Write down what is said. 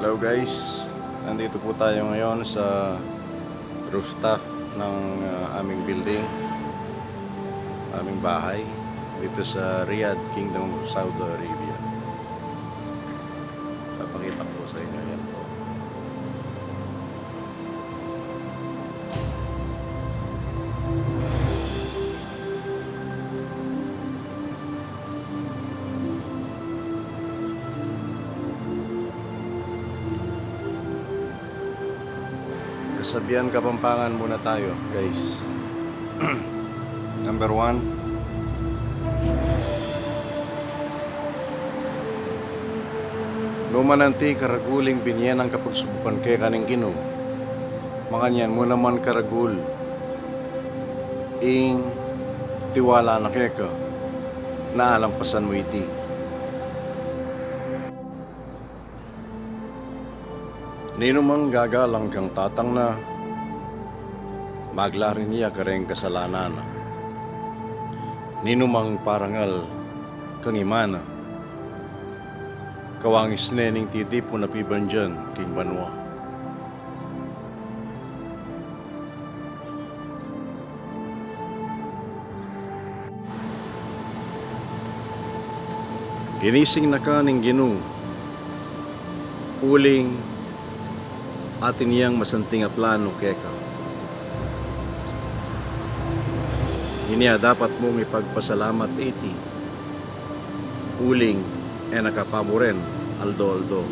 Hello guys, nandito po tayo ngayon sa rooftop ng aming building, aming bahay dito sa Riyadh, Kingdom of Saudi Arabia. Papakita ko sa inyo yan po. Kasabihan Kapampangan muna tayo guys. Number 1, lumananti karaguling binyan ang kapagsubukan kay kaning Ginoo. Makanyan mo naman karagul ing tiwala na keka naalampasan mo iti. Ninumang gagalang kang tatang na maglarin niya kareng kasalanan. Ninumang parangal kang imana kawangis nening titipo na pibandyan king banwa. Ginising na ka ning Ginoo uling atin niyang masanting a plano keka. Iniya dapat mong ipagpasalamat iti uling e nakapamuren aldo-aldo.